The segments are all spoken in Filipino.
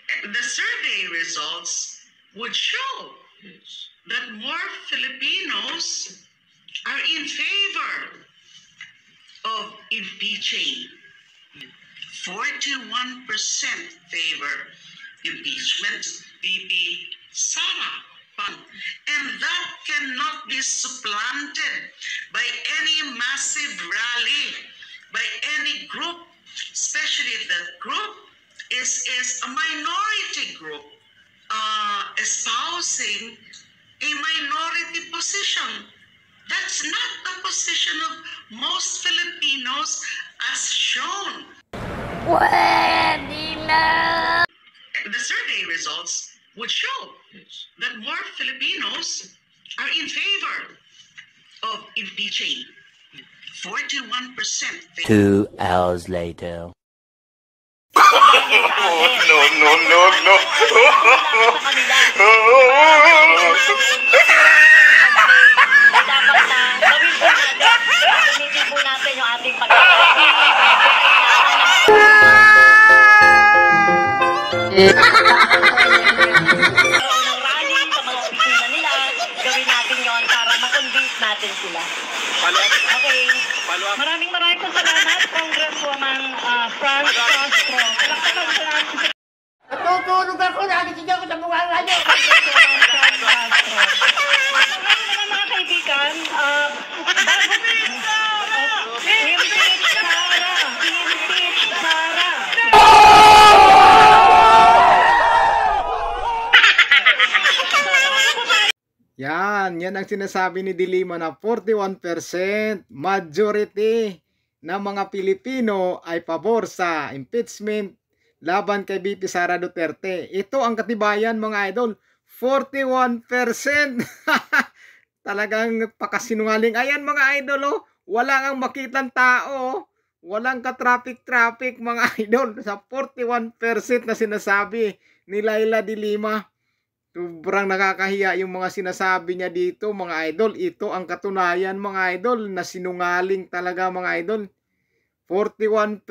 The survey results would show that more Filipinos are in favor of impeaching. 41% favor impeachment VP Sara. And that cannot be supplanted by any massive rally, by any group, especially if that group is a minority group espousing a minority position. That's not the position of most Filipinos as shown. Pwede na! The survey results would show that more Filipinos are in favor of impeaching. 41% favor. 2 hours later. No. Gamitin po natin yung ating pagkakasal. Rally sa mga opisina nila, gawin natin yon para ma-convince natin sila. Okay. Maraming po salamat, Congresswoman Franz Castro. Palakpakan sa natin. Natutulog ako, nagising ako sa bunga nga niyo. Congresswoman Franz Castro. Ngayon mga kaibigan, impeach Sara. Yan ang sinasabi ni Dilima na 41% majority ng mga Pilipino ay pabor sa impeachment laban kay VP Sara Duterte. Ito ang katibayan mga idol, 41%. Talagang pakasinungaling. Ayan mga idol, oh. Wala kang makitang tao, walang ka-traffic mga idol sa 41% na sinasabi ni Laila de Lima. Sobrang nakakahiya yung mga sinasabi niya dito mga idol. Ito ang katunayan mga idol na sinungaling talaga mga idol. 41%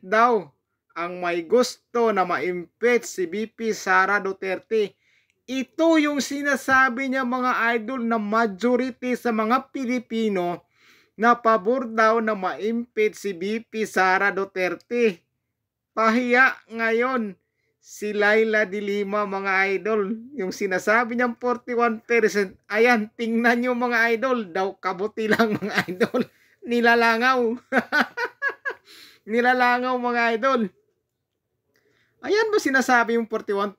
daw ang may gusto na ma-impeach si VP Sara Duterte. Ito yung sinasabi niya mga idol na majority sa mga Pilipino na pabor daw na ma-impeach si VP Sara Duterte. Pahiya ngayon si Laila de Lima mga idol. Yung sinasabi niyang 41%. Ayan, tingnan nyo mga idol. Daw kabuti lang mga idol. Nilalangaw. Nilalangaw mga idol. Ayan ba sinasabi yung 41%?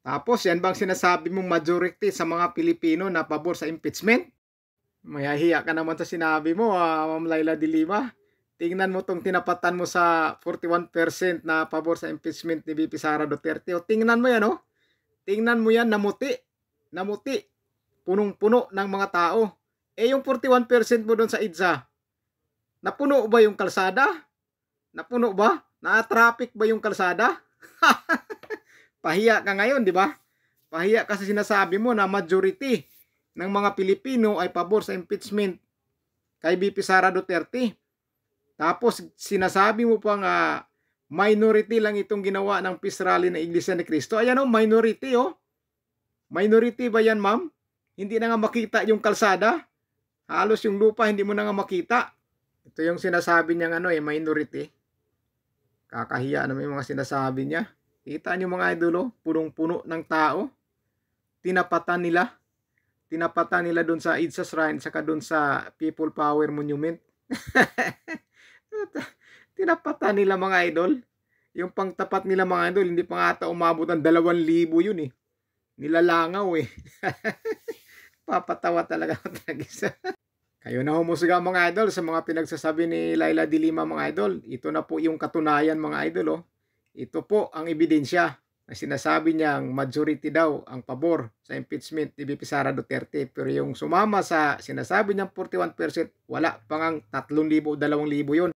Tapos yan bang sinasabi mong majority sa mga Pilipino na pabor sa impeachment? Mayahiya ka naman sa sinabi mo, Ma'am Laila de Lima. Tingnan mo tong tinapatan mo sa 41% na pabor sa impeachment ni VP Sara Duterte. O tingnan mo yan, oh. Tingnan mo yan, namuti. Namuti. Punong-puno ng mga tao. Eh yung 41% mo doon sa EDSA, napuno ba yung kalsada? Napuno ba? Na-traffic ba yung kalsada? Pahiya ka ngayon, di ba? Pahiya kasi sinasabi mo na majority ng mga Pilipino ay pabor sa impeachment kay VP Sara Duterte. Tapos sinasabi mo pang minority lang itong ginawa ng peace rally ng Iglesia ni Cristo. Ayan oh, minority oh. Minority ba yan ma'am? Hindi na nga makita yung kalsada. Halos yung lupa hindi mo na nga makita. Ito yung sinasabi niyang minority. Kakahiya naman yung mga sinasabi niya. Kita niyo mga idolo, punong-puno ng tao. Tinapatan nila. Tinapatan nila doon sa EDSA Shrine saka doon sa People Power Monument. Tinapatan nila mga idol. Yung pangtapat nila mga idol, hindi pa nga ata umabot ng 2,000 yun eh. Nilalangaw eh. Papatawa talaga ako talaga. Kayo na humusga mga idol sa mga pinagsasabi ni Laila de Lima mga idol. Ito na po yung katunayan mga idol oh. Ito po ang ebidensya na sinasabi niyang majority daw ang pabor sa impeachment ni VP Sara Duterte. Pero yung sumama sa sinasabi niyang 41%, wala pang 3,000 o 2,000 yun.